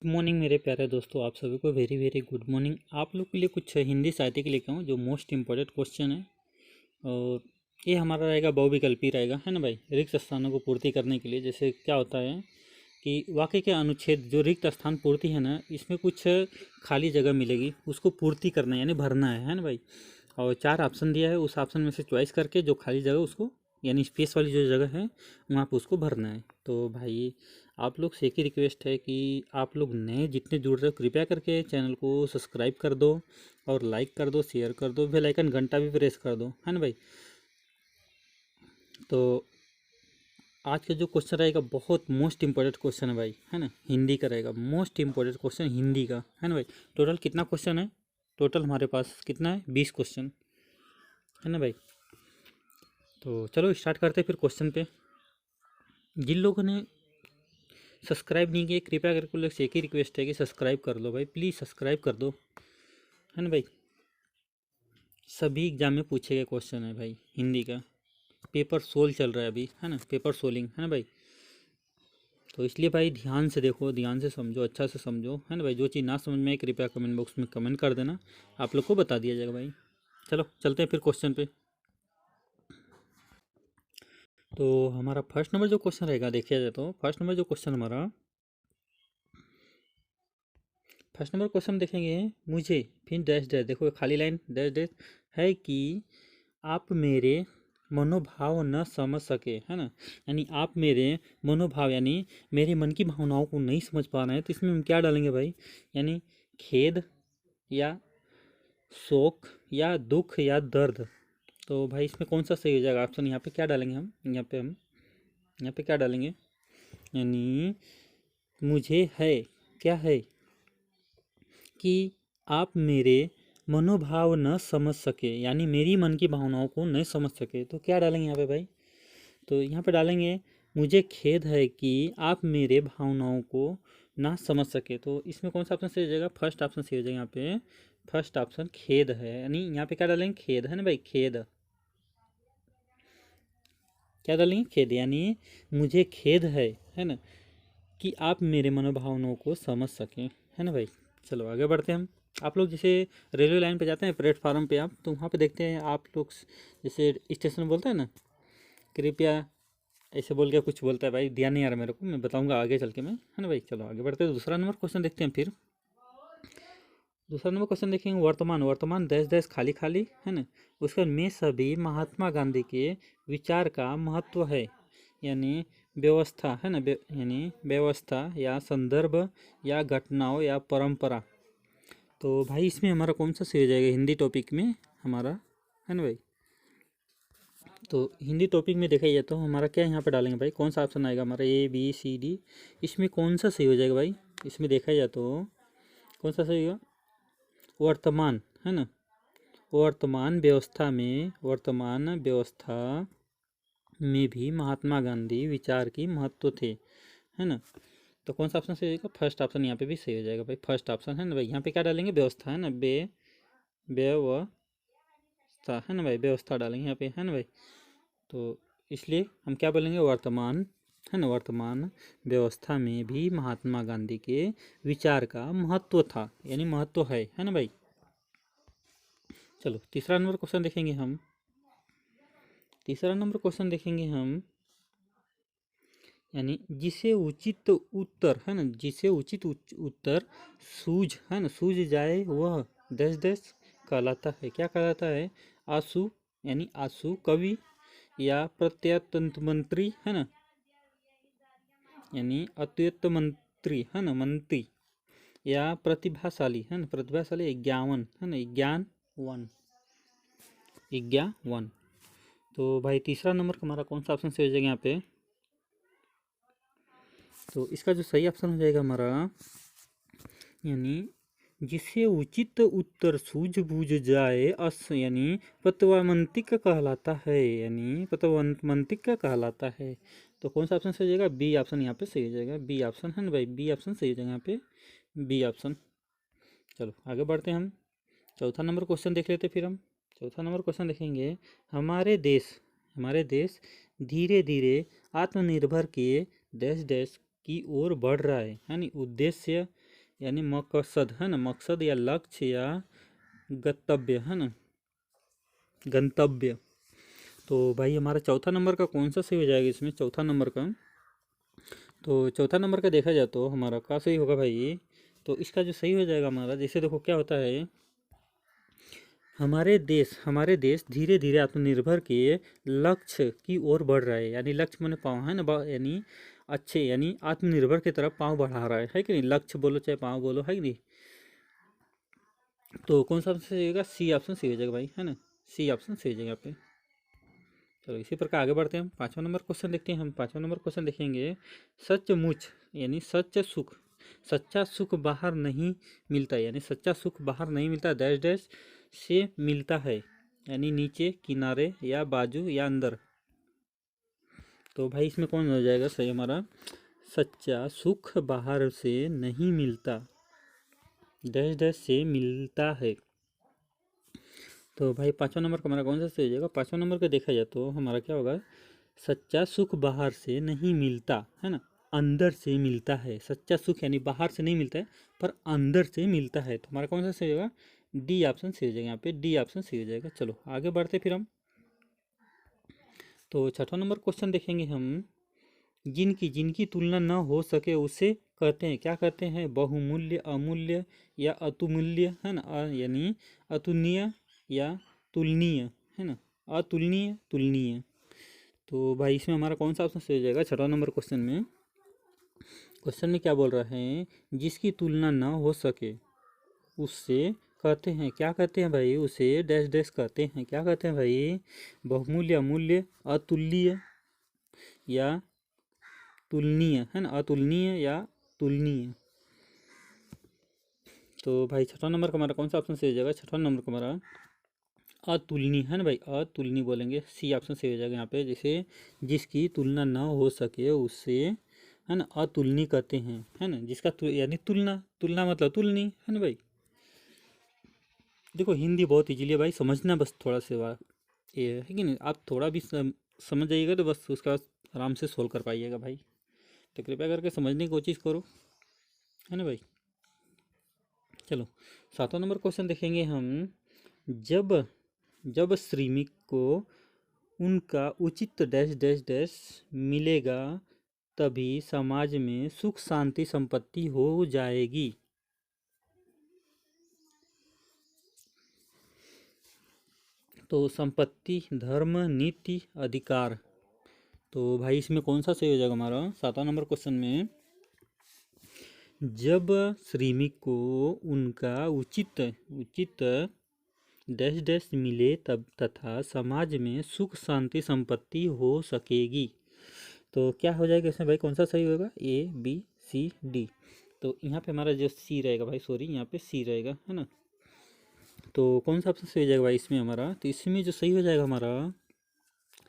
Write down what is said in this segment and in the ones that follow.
Morning मेरे प्यारे दोस्तों, आप सभी को वेरी वेरी गुड मॉर्निंग। आप लोग के लिए कुछ हिंदी साहित्य के लेके आऊँ जो मोस्ट इम्पोर्टेंट क्वेश्चन है। और ये हमारा रहेगा बहुविकल्पी रहेगा, है ना भाई। रिक्त स्थानों को पूर्ति करने के लिए जैसे क्या होता है कि वाक्य के अनुच्छेद जो रिक्त स्थान पूर्ति है ना, इसमें कुछ खाली जगह मिलेगी, उसको पूर्ति करना है यानी भरना है ना भाई। और 4 ऑप्शन दिया है, उस ऑप्शन में से चॉइस करके जो खाली जगह उसको यानी स्पेस वाली जो जगह है वहाँ पे उसको भरना है। तो भाई आप लोग से एक ही रिक्वेस्ट है कि आप लोग नए जितने जुड़ रहे हो कृपया करके चैनल को सब्सक्राइब कर दो और लाइक कर दो, शेयर कर दो, बेल आइकन घंटा भी प्रेस कर दो, है ना भाई। तो आज का जो क्वेश्चन रहेगा बहुत मोस्ट इंपॉर्टेंट क्वेश्चन है भाई, है ना। हिंदी का रहेगा मोस्ट इंपॉर्टेंट क्वेश्चन हिंदी का, है ना भाई। टोटल कितना क्वेश्चन है? टोटल हमारे पास कितना है? 20 क्वेश्चन, है ना भाई। तो चलो स्टार्ट करते हैं फिर क्वेश्चन पे। जिन लोगों ने सब्सक्राइब नहीं किया कृपया करके लोग से एक ही रिक्वेस्ट है कि सब्सक्राइब कर लो भाई, प्लीज़ सब्सक्राइब कर दो, है ना भाई। सभी एग्जाम में पूछे गए क्वेश्चन है भाई हिंदी का। पेपर सोल चल रहा है अभी, है ना, पेपर सोलिंग, है ना भाई। तो इसलिए भाई ध्यान से देखो, ध्यान से समझो, अच्छा से समझो, है ना भाई। जो चीज़ ना समझ में आए कृपया कमेंट बॉक्स में कमेंट कर देना, आप लोग को बता दिया जाएगा भाई। चलो चलते हैं फिर क्वेश्चन पे। तो हमारा फर्स्ट नंबर जो क्वेश्चन रहेगा देखिए जाए तो फर्स्ट नंबर जो क्वेश्चन हमारा फर्स्ट नंबर क्वेश्चन देखेंगे। मुझे फिर डैश डैश, देखो खाली लाइन डैश डैश है कि आप मेरे मनोभाव न समझ सके, है ना। यानी आप मेरे मनोभाव यानी मेरे मन की भावनाओं को नहीं समझ पा रहे हैं, तो इसमें हम क्या डालेंगे भाई? यानी खेद या शोक या दुख या दर्द। तो भाई इसमें कौन सा सही हो जाएगा ऑप्शन? यहाँ पे क्या डालेंगे हम? यहाँ पे क्या डालेंगे? यानी मुझे है क्या है कि आप मेरे मनोभाव न समझ सके, यानी मेरी मन की भावनाओं को नहीं समझ सके, तो क्या डालेंगे यहाँ पे भाई? तो यहाँ पे डालेंगे मुझे खेद है कि आप मेरे भावनाओं को ना समझ सके। तो इसमें कौन सा ऑप्शन सही हो जाएगा? फर्स्ट ऑप्शन सही हो जाएगा यहाँ पे। फर्स्ट ऑप्शन खेद है, यानी यहाँ पे क्या डालेंगे? खेद, है ना भाई, खेद। क्या डालेंगे? खेद, यानी मुझे खेद है ना, कि आप मेरे मनोभावनाओं को समझ सकें, है ना भाई। चलो आगे बढ़ते हैं हम। आप लोग जैसे रेलवे लाइन पे जाते हैं, प्लेटफार्म पे, आप तो वहाँ पे देखते हैं आप लोग जैसे स्टेशन बोलते हैं ना, कृपया ऐसे बोल के कुछ बोलता है भाई, ध्यान नहीं आ रहा मेरे को, मैं बताऊंगा आगे चल के मैं, है ना भाई। चलो आगे बढ़ते हैं, दूसरा नंबर क्वेश्चन देखते हैं फिर। दूसरा नंबर क्वेश्चन देखेंगे, वर्तमान वर्तमान देश देश खाली खाली, है ना। उसके बाद में सभी महात्मा गांधी के विचार का महत्व है, यानी व्यवस्था, है ना, यानी व्यवस्था या संदर्भ या घटनाओं या परंपरा। तो भाई इसमें हमारा कौन सा सही हो जाएगा हिंदी टॉपिक में हमारा, है ना भाई। तो हिंदी टॉपिक में देखा जाए तो हमारा क्या यहाँ पे डालेंगे भाई? कौन सा ऑप्शन आएगा हमारा? A B C D, इसमें कौन सा सही हो जाएगा भाई? इसमें देखा जाए तो कौन सा सही होगा? वर्तमान, है ना। वर्तमान व्यवस्था में भी महात्मा गांधी विचार की महत्व थे, है ना। तो कौन सा ऑप्शन सही हो जाएगा? फर्स्ट ऑप्शन यहाँ पे भी सही हो जाएगा भाई, फर्स्ट ऑप्शन, है ना भाई। यहाँ पे क्या डालेंगे? व्यवस्था, है ना, व्यवस्था, है ना भाई, व्यवस्था डालेंगे यहाँ पे, है ना भाई। तो इसलिए हम क्या बोलेंगे? वर्तमान, है ना, वर्तमान व्यवस्था में भी महात्मा गांधी के विचार का महत्व था, यानी महत्व है ना भाई। चलो तीसरा नंबर क्वेश्चन देखेंगे हम। तीसरा नंबर क्वेश्चन देखेंगे हम, यानी जिसे उचित उत्तर, है ना, जिसे उचित उत्तर सूझ, है ना, सूझ जाए वह देश देश कहलाता है। क्या कहलाता है? आंसू, यानी आंसू कवि या प्रत्यतंत्र मंत्री, है ना, यानी अत्यंत मंत्री, है ना, मंत्री या प्रतिभाशाली, है ना, प्रतिभाशाली, ज्ञावन, है ना, ज्ञानवन, विज्ञावन। तो भाई तीसरा नंबर हमारा कौन सा ऑप्शन सही हो जाएगा यहाँ पे? तो इसका जो सही ऑप्शन हो जाएगा हमारा, यानी जिसे उचित उत्तर सूझबूझ जाए अस, यानी पतवामंतिक कहलाता है, यानी पतवामंतिक कहलाता है। तो कौन सा ऑप्शन सही हो जाएगा? बी ऑप्शन यहाँ पे सही हो जाएगा, बी ऑप्शन, है ना भाई, बी ऑप्शन सही हो जाएगा यहाँ पे, बी ऑप्शन। चलो आगे बढ़ते हैं हम। चौथा नंबर क्वेश्चन देख लेते फिर हम। चौथा नंबर क्वेश्चन देखेंगे, हमारे देश धीरे धीरे आत्मनिर्भर के देश देश की ओर बढ़ रहा है, यानी उद्देश्य यानी मकसद, है ना, मकसद या लक्ष्य या गंतव्य, है ना, गंतव्य। तो भाई हमारा चौथा नंबर का कौन सा सही हो जाएगा इसमें, चौथा नंबर का? तो चौथा नंबर का देखा जाए तो हमारा क्या सही होगा भाई? तो इसका जो सही हो जाएगा हमारा, जैसे देखो क्या होता है, हमारे देश धीरे धीरे आत्मनिर्भर के लक्ष्य की ओर बढ़ रहा है। यानी लक्ष्य मैंने पाँव, है ना, यानी अच्छे, यानी आत्मनिर्भर की तरफ पाँव बढ़ा रहा है कि नहीं? लक्ष्य बोलो चाहे पाँव बोलो, है कि नहीं? तो कौन सा ऑप्शन सही होगा? सी ऑप्शन सही हो जाएगा भाई, है ना, सी ऑप्शन सही हो जाएगा यहाँ पे। चलो इसी प्रकार आगे बढ़ते हैं हम। पाँचवा नंबर क्वेश्चन देखते हैं हम। पाँचवा नंबर क्वेश्चन देखेंगे, सचमुच यानी सच सुख, सच्चा सुख बाहर नहीं मिलता, यानी सच्चा सुख बाहर नहीं मिलता, डैश डैश से मिलता है, यानी नीचे, किनारे या बाजू या अंदर। तो भाई इसमें कौन हो जाएगा सही हमारा? सच्चा सुख बाहर से नहीं मिलता, डैश डैश से मिलता है। तो भाई पाँचवा नंबर का हमारा कौन सा सही हो जाएगा? पाँचवा नंबर का देखा जाए तो हमारा क्या होगा? सच्चा सुख बाहर से नहीं मिलता, है ना, अंदर से मिलता है। सच्चा सुख यानी बाहर से नहीं मिलता है पर अंदर से मिलता है। तो हमारा कौन सा सही होगा? डी ऑप्शन सही हो जाएगा यहाँ पे, डी ऑप्शन सही हो जाएगा। चलो आगे बढ़ते फिर हम। तो छठा नंबर क्वेश्चन देखेंगे हम, जिनकी जिनकी तुलना न हो सके उसे कहते हैं, क्या कहते हैं? बहुमूल्य, अमूल्य या अतुमूल्य, है ना, यानी अतुलनीय या तुलनीय, है ना, अतुलनीय, तुलनीय। तो भाई इसमें हमारा कौन सा ऑप्शन सही हो जाएगा? छठा नंबर क्वेश्चन में, क्वेश्चन में क्या बोल रहा है? जिसकी तुलना ना हो सके उससे कहते हैं, क्या कहते हैं भाई? उसे डैश डैश कहते हैं, क्या कहते हैं भाई? बहुमूल्य, अमूल्य, अतुल्य या तुलनीय, है ना, अतुलनीय या तुलनीय। तो भाई छठा नंबर का हमारा कौन सा ऑप्शन सही हो जाएगा? छठा नंबर का हमारा अतुलनीय, है ना भाई, अतुलनीय बोलेंगे, सी ऑप्शन सही हो जाएगा यहाँ पे। जैसे जिसकी तुलना ना हो सके उससे, है ना, अतुलनीय कहते हैं, है ना, जिसका यानी तुलना, तुलना मतलब तुलनीय, है ना भाई। देखो हिंदी बहुत इजीली है भाई, समझना बस थोड़ा सा ये है कि नहीं, आप थोड़ा भी समझ जाइएगा तो बस उसका आराम से सोल्व कर पाइएगा भाई। तो कृपया करके समझने की कोशिश करो, है ना भाई। चलो सातवां नंबर क्वेश्चन देखेंगे हम, जब जब श्रमिक को उनका उचित डैश डैश डैश मिलेगा तभी समाज में सुख शांति संपत्ति हो जाएगी। तो संपत्ति, धर्म, नीति, अधिकार। तो भाई इसमें कौन सा सही हो जाएगा हमारा? सातवां नंबर क्वेश्चन में, जब श्रमिक को उनका उचित उचित डैश डैश मिले तब तथा समाज में सुख शांति संपत्ति हो सकेगी। तो क्या हो जाएगा इसमें भाई? कौन सा सही होगा? ए, बी, सी, डी। तो यहाँ पे हमारा जो सी रहेगा भाई, सॉरी यहाँ पे सी रहेगा, है ना। तो कौन सा ऑप्शन सही हो जाएगा भाई इसमें हमारा? तो इसमें जो सही हो जाएगा हमारा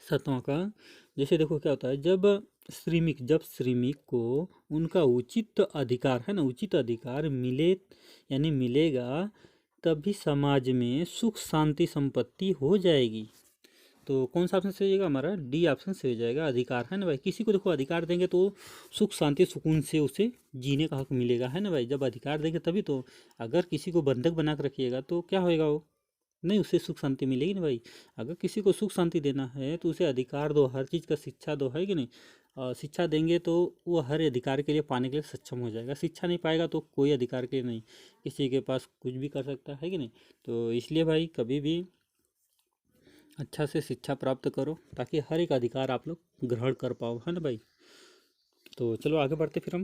सातवां का, जैसे देखो क्या होता है, जब श्रमिक को उनका उचित अधिकार, है ना, उचित अधिकार मिले यानी मिलेगा तभी समाज में सुख शांति संपत्ति हो जाएगी। तो कौन सा ऑप्शन सही हो जाएगा हमारा? डी ऑप्शन सही हो जाएगा, अधिकार, है ना भाई। किसी को देखो अधिकार देंगे तो सुख शांति सुकून से उसे जीने का हक मिलेगा, है ना भाई। जब अधिकार देंगे तभी तो, अगर किसी को बंधक बना कर रखिएगा तो क्या होएगा? वो नहीं, उससे सुख शांति मिलेगी ना भाई। अगर किसी को सुख शांति देना है तो उसे अधिकार दो, हर चीज़ का शिक्षा दो, है कि नहीं। शिक्षा देंगे तो वो हर अधिकार के लिए पाने के लिए सक्षम हो जाएगा। शिक्षा नहीं पाएगा तो कोई अधिकार के लिए नहीं, किसी के पास कुछ भी कर सकता है कि नहीं। तो इसलिए भाई कभी भी अच्छा से शिक्षा प्राप्त करो ताकि हर एक अधिकार आप लोग ग्रहण कर पाओ, है ना भाई। तो चलो आगे बढ़ते फिर हम।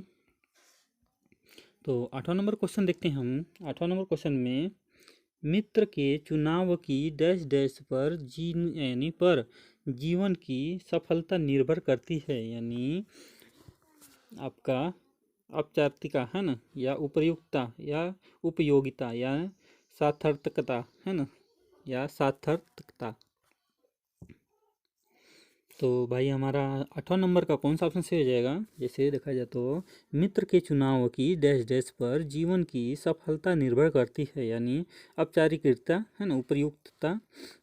तो आठवां नंबर क्वेश्चन देखते हैं हम। आठवां नंबर क्वेश्चन में, मित्र के चुनाव की डैश डैश पर जीवन की सफलता निर्भर करती है, यानी आपका औपचारिकता, है ना, या उपयुक्तता या उपयोगिता या सार्थकता, है ना, या सार्थकता। तो भाई हमारा आठवां नंबर का कौन सा ऑप्शन सही हो जाएगा? जैसे देखा जाए तो, मित्र के चुनाव की डैश डैश पर जीवन की सफलता निर्भर करती है, यानी औपचारिकता, है ना, उपयुक्तता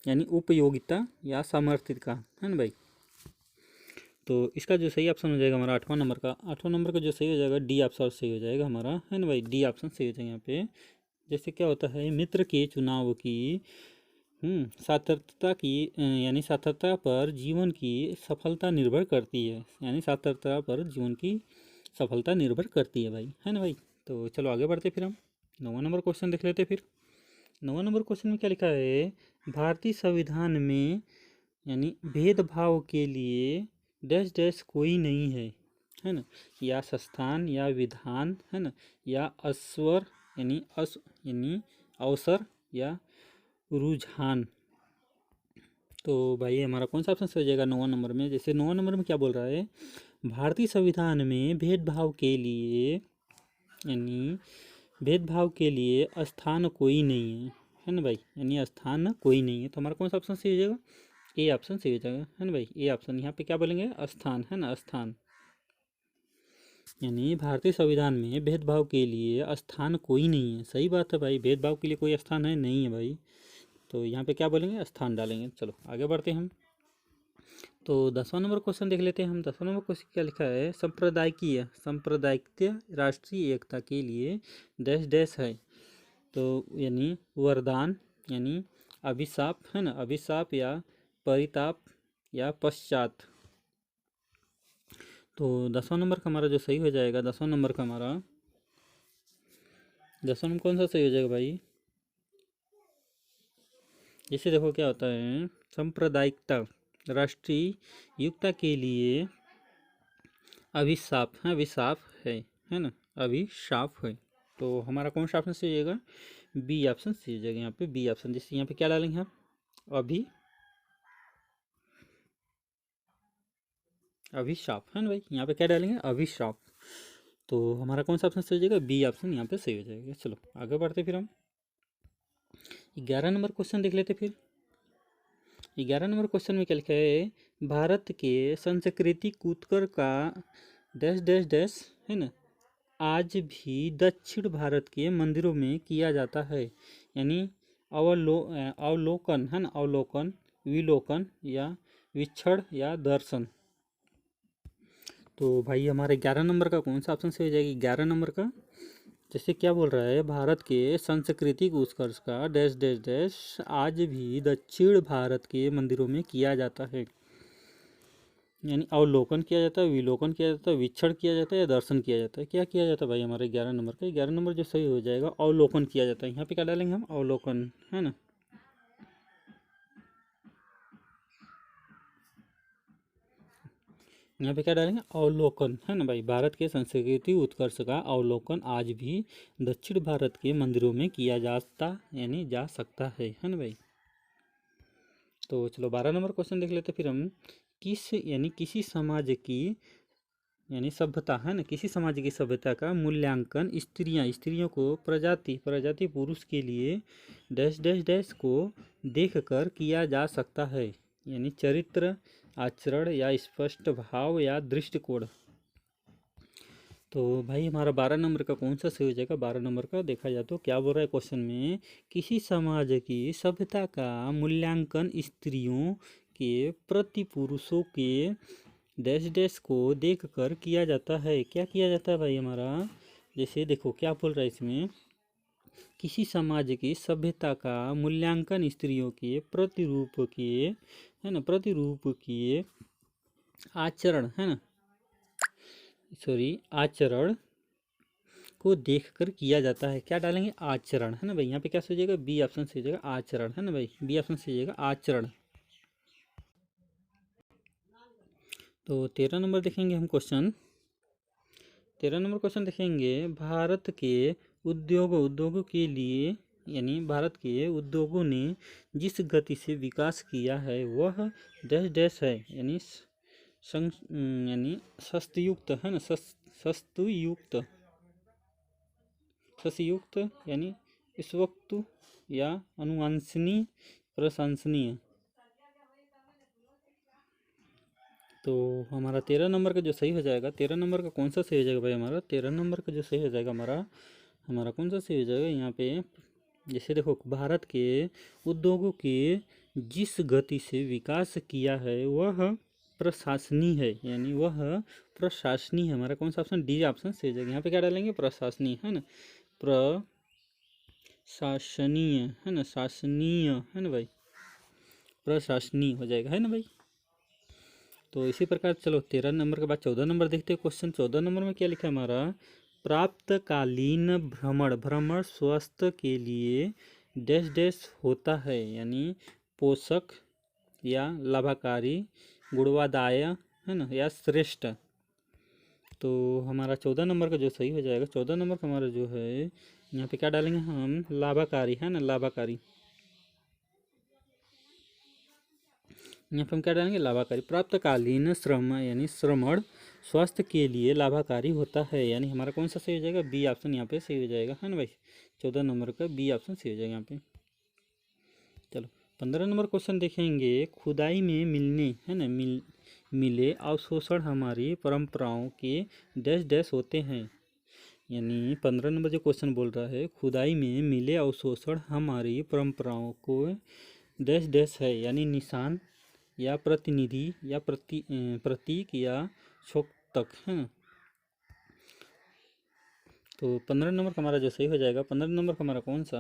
यानी उपयोगिता या सामर्थ्यता, है ना भाई। तो इसका जो सही ऑप्शन हो जाएगा हमारा 8वां नंबर का जो सही हो जाएगा डी ऑप्शन सही हो जाएगा हमारा, है ना भाई, डी ऑप्शन सही हो जाएगा यहाँ पे। जैसे क्या होता है, मित्र के चुनाव की सार्थकता की यानी सार्थकता पर जीवन की सफलता निर्भर करती है, यानी सार्थकता पर जीवन की सफलता निर्भर करती है भाई, है ना भाई। तो चलो आगे बढ़ते फिर हम 9वां नंबर क्वेश्चन देख लेते फिर। 9वां नंबर क्वेश्चन में क्या लिखा है, भारतीय संविधान में यानी भेदभाव के लिए डैश डैश कोई नहीं है ना, या संस्थान या विधान, है ना, या अस्वर यानी अवसर या रुझान। तो भाई हमारा कौन सा ऑप्शन सही हो जाएगा 9वां नंबर में। जैसे 9वां नंबर में क्या बोल रहा है, भारतीय संविधान में भेदभाव के लिए यानी भेदभाव के लिए स्थान कोई नहीं है ना भाई, यानी स्थान कोई नहीं है। तो हमारा कौन सा ऑप्शन सही हो जाएगा, ए ऑप्शन सही हो जाएगा, है ना भाई, ए ऑप्शन। यहाँ पे क्या बोलेंगे, स्थान, है ना, स्थान। यानी भारतीय संविधान में भेदभाव के लिए स्थान कोई नहीं है। सही बात है भाई, भेदभाव के लिए कोई स्थान है नहीं है भाई। तो यहाँ पे क्या बोलेंगे, स्थान डालेंगे। चलो आगे बढ़ते हैं हम। तो 10वां नंबर क्वेश्चन देख लेते हैं हम। 10वां नंबर क्वेश्चन क्या लिखा है, सांप्रदायिकता राष्ट्रीय एकता के लिए डैश डैश है। तो यानी वरदान यानी अभिशाप, है ना, अभिशाप या परिताप या पश्चात। तो 10वां नंबर का हमारा जो सही हो जाएगा, 10वां नंबर का हमारा 10वां नंबर कौन सा सही हो जाएगा भाई। जैसे देखो क्या होता है, सांप्रदायिकता राष्ट्रीय युक्ता के लिए अभिशाप है, अभिशाप है ना, अभिशाप है। तो हमारा कौन सा ऑप्शन सही हो जाएगा, बी ऑप्शन सही हो जाएगा यहाँ पे, बी ऑप्शन। जैसे यहाँ पे क्या डालेंगे हम, अभिशाप, है ना भाई, यहाँ पे क्या डालेंगे, अभिशाप। तो हमारा कौन सा ऑप्शन सही हो जाएगा, बी ऑप्शन यहाँ पे सही हो जाएगा। चलो आगे बढ़ते फिर हम 11 नंबर क्वेश्चन देख लेते फिर। 11 नंबर क्वेश्चन में क्या लिखा है, भारत के सांस्कृतिक उत्कर्ष का डैश डैश डैश, है ना, आज भी दक्षिण भारत के मंदिरों में किया जाता है। यानी अवलोकन, है ना, अवलोकन, विलोकन या विक्षण या दर्शन। तो भाई हमारे 11 नंबर का कौन सा ऑप्शन सही हो जाएगी, 11 नंबर का। जैसे क्या बोल रहा है, भारत के सांस्कृतिक उत्कर्ष का डैश डैश डैश आज भी दक्षिण भारत के मंदिरों में किया जाता है। यानी अवलोकन किया जाता है, विलोकन किया जाता है, विक्षण किया जाता है या दर्शन किया जाता है। क्या किया जाता है भाई हमारे 11 नंबर का, 11 नंबर जो सही हो जाएगा अवलोकन किया जाता है। यहाँ पे क्या डालेंगे हम, अवलोकन, है ना। यहाँ पे क्या डालेंगे, अवलोकन, है ना भाई। भारत के सांस्कृतिक उत्कर्ष का अवलोकन आज भी दक्षिण भारत के मंदिरों में किया जाता यानी जा सकता है ना भाई। तो चलो 12 नंबर क्वेश्चन देख लेते फिर हम। किसी समाज की यानी सभ्यता, है ना, किसी समाज की सभ्यता का मूल्यांकन स्त्रियों को प्रजाति पुरुष के लिए डैश डैश डैश को देखकर किया जा सकता है। यानी चरित्र, आचरण या स्पष्ट भाव या दृष्टिकोण। तो भाई हमारा 12 नंबर का कौन सा सही हो जाएगा, 12 नंबर का देखा जाए तो क्या बोल रहा है क्वेश्चन में, किसी समाज की सभ्यता का मूल्यांकन स्त्रियों के प्रति पुरुषों के डैश डैश को देखकर किया जाता है। क्या किया जाता है भाई हमारा, जैसे देखो क्या बोल रहा है इसमें, किसी समाज की सभ्यता का मूल्यांकन स्त्रियों के प्रतिरूप के, है ना, प्रतिरूप के आचरण, है ना, आचरण को देखकर किया जाता है। क्या डालेंगे, आचरण, है ना भाई। यहाँ पे क्या सही हो जाएगा, बी ऑप्शन सही हो जाएगा, आचरण, है ना भाई, बी ऑप्शन सही हो जाएगा, आचरण। तो 13 नंबर देखेंगे हम क्वेश्चन। 13 नंबर क्वेश्चन देखेंगे, भारत के उद्योगों के लिए यानी भारत के उद्योगों ने जिस गति से विकास किया है वह डैश डैश है। यानी यानी सस्तयुक्त, है ना, सस्तयुक्त यानी इस वक्त या अनुवांछनीय, प्रशंसनीय। तो हमारा 13 नंबर का जो सही हो जाएगा, 13 नंबर का कौन सा सही हो जाएगा भाई हमारा, 13 नंबर का जो सही हो जाएगा हमारा कौन सा सही हो जाएगा यहाँ पे। जैसे देखो, भारत के उद्योगों के जिस गति से विकास किया है वह प्रशासनीय है, यानी वह प्रशासनीय है। हमारा कौन सा ऑप्शन, डी ऑप्शन सही हो जाएगा। यहाँ पे क्या डालेंगे, प्रशासनीय, है ना, प्रशासनीय, है ना, शासनीय, है ना भाई, प्रशासनीय हो जाएगा, है ना भाई। तो इसी प्रकार चलो 13 नंबर के बाद 14 नंबर देखते हैं क्वेश्चन। 14 नंबर में क्या लिखा है हमारा, प्राप्तकालीन भ्रमण, भ्रमण स्वास्थ्य के लिए डैश डैश होता है, यानी पोषक या लाभकारी, गुणवादाय, है ना, या श्रेष्ठ। तो हमारा 14 नंबर का जो सही हो जाएगा, 14 नंबर का हमारा जो है यहाँ पे क्या डालेंगे हम, लाभकारी, है ना, लाभकारी। यहाँ पे हम क्या डालेंगे, लाभकारी। प्राप्तकालीन श्रम यानी श्रमण स्वास्थ्य के लिए लाभकारी होता है, यानी हमारा कौन सा सही हो जाएगा, बी ऑप्शन यहाँ पे सही हो जाएगा, है ना भाई। 14 नंबर का बी ऑप्शन सही हो जाएगा यहाँ पे। चलो 15 नंबर क्वेश्चन देखेंगे। खुदाई में मिलने, है ना, मिले अवशोषण हमारी परंपराओं के डैश डैश होते हैं, यानी 15 नंबर जो क्वेश्चन बोल रहा है, खुदाई में मिले अवशोषण हमारी परंपराओं को डैश डैश है, यानी निशान या प्रतिनिधि या प्रतीक या छोक्तक, है ना। तो 15 नंबर का हमारा जो सही हो जाएगा, 15 नंबर का हमारा कौन सा,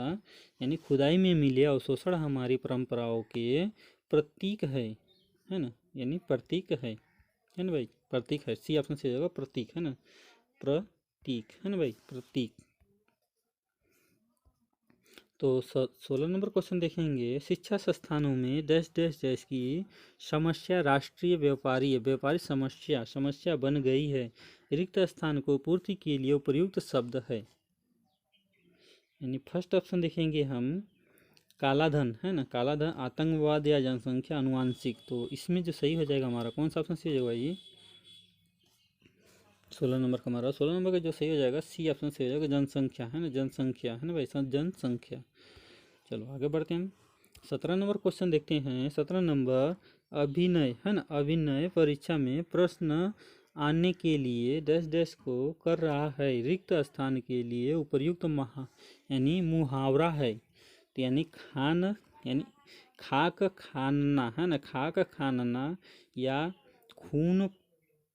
यानी खुदाई में मिले अवशोषण हमारी परंपराओं के प्रतीक है ना, यानी प्रतीक है ना भाई, प्रतीक है, सी ऑप्शन से हो जाएगा, प्रतीक, है ना, प्रतीक, है ना भाई, प्रतीक। तो 16 नंबर क्वेश्चन देखेंगे। शिक्षा संस्थानों में डैश डैश डैश की समस्या राष्ट्रीय व्यापारी समस्या बन गई है, रिक्त स्थान को पूर्ति के लिए उपयुक्त शब्द है, यानी फर्स्ट ऑप्शन देखेंगे हम, कालाधन, है ना, कालाधन, आतंकवाद या जनसंख्या अनुवांशिक। तो इसमें जो सही हो जाएगा हमारा कौन सा ऑप्शन सही हो जाएगा ये, 16 नंबर का हमारा, 16 नंबर का जो सही हो जाएगा सी ऑप्शन सही हो जाएगा, जनसंख्या, है ना, जनसंख्या, है ना भाई, जनसंख्या। चलो आगे बढ़ते हैं हम 17 नंबर क्वेश्चन देखते हैं। 17 नंबर, अभिनय, है ना, अभिनय परीक्षा में प्रश्न आने के लिए डैश डैश को कर रहा है, रिक्त स्थान के लिए उपयुक्त यानी मुहावरा है। तो यानी खाक खानना, है ना, खाक खानना, या खून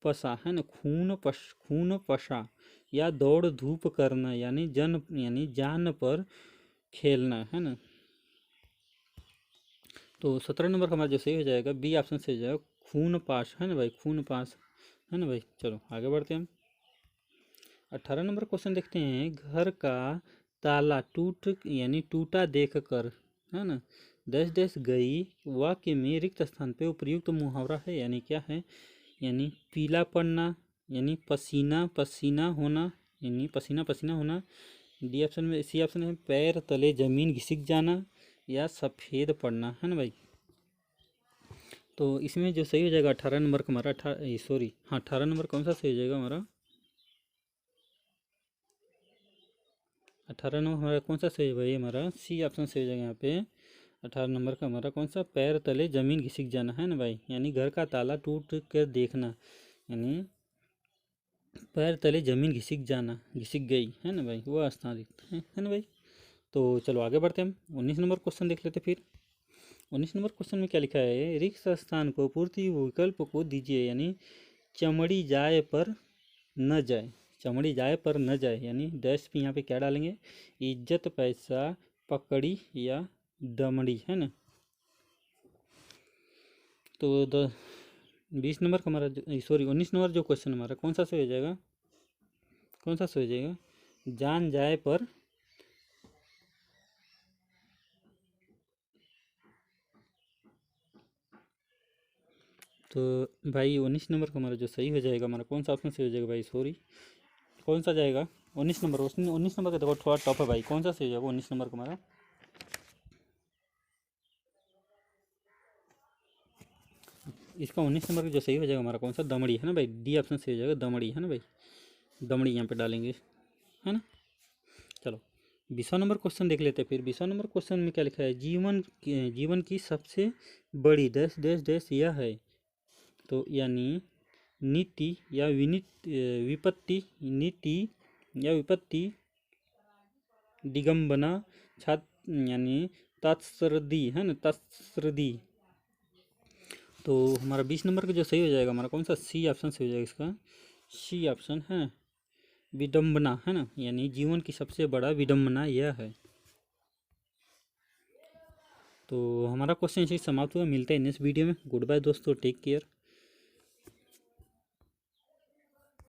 पसा, है ना, खून पसा, या दौड़ धूप करना, यानी जान पर खेलना, है ना। तो 17 नंबर का हमारा जो सही हो जाएगा, बी ऑप्शन से हो जाएगा, खून पास, है ना भाई, खून पास, है ना भाई। चलो आगे बढ़ते हैं हम 18 नंबर क्वेश्चन देखते हैं। घर का ताला टूटा देख कर, है ना, डैश डैश गई, वाक्य में रिक्त स्थान पे उपयुक्त मुहावरा है, यानी क्या है, यानी पीला पड़ना, यानी पसीना पसीना होना, यानी पसीना पसीना होना। डी ऑप्शन में, सी ऑप्शन है, पैर तले जमीन घिसक जाना, या सफ़ेद पड़ना, है ना भाई। तो इसमें जो सही हो जाएगा 18 नंबर का हमारा, 18 नंबर कौन सा सही हो जाएगा हमारा, 18 नंबर हमारा कौन सा सही है भाई, हमारा सी ऑप्शन सही हो जाएगा यहाँ पे। 18 नंबर का हमारा कौन सा, पैर तले जमीन घिसक जाना, है ना भाई, यानी घर का ताला टूट कर देखना, यानी पैर तले जमीन घिसक जाना, घिसक गई, है ना भाई, वो स्थान है ना भाई। तो चलो आगे बढ़ते हैं हम 19 नंबर क्वेश्चन देख लेते फिर। 19 नंबर क्वेश्चन में क्या लिखा है, रिक्त स्थान को पूर्ति विकल्प को दीजिए, यानी चमड़ी जाए पर न जाए, चमड़ी जाए पर न जाए, यानी डैश पे यहाँ पे क्या डालेंगे, इज्जत, पैसा, पकड़ी, या दमड़ी, है ना। तो 20 नंबर का हमारा 19 नंबर जो क्वेश्चन हमारा कौन सा सही हो जाएगा, कौन सा सही हो जाएगा, जान जाए पर, तो भाई 19 नंबर का हमारा जो सही हो जाएगा, हमारा कौन सा ऑप्शन सही हो जाएगा भाई, कौन सा जाएगा 19 नंबर, 19 नंबर का देखो थोड़ा टफ है भाई, कौन सा सही हो जाएगा 19 नंबर का हमारा, इसका 19 नंबर का जो सही हो जाएगा हमारा कौन सा, दमड़ी, है ना भाई, डी ऑप्शन सही हो जाएगा, दमड़ी, है ना भाई, दमड़ी यहाँ पे डालेंगे, है ना। चलो 20 नंबर क्वेश्चन देख लेते हैं फिर। 20 नंबर क्वेश्चन में क्या लिखा है, जीवन की सबसे बड़ी डैश डैश डैश यह है। तो यानी नीति या विपत्ति, नीति या विपत्ति, दिगंबना, छात्र, यानी तत्सर्दी, है ना, तत्सर्दी। तो हमारा 20 नंबर का जो सही हो जाएगा हमारा कौन सा, सी ऑप्शन सही हो जाएगा इसका, सी ऑप्शन है, विडम्बना, है ना, यानी जीवन की सबसे बड़ा विडम्बना यह है। तो हमारा क्वेश्चन इसी समाप्त हुआ, मिलते हैं नेक्स्ट वीडियो में। गुड बाय दोस्तों, टेक केयर।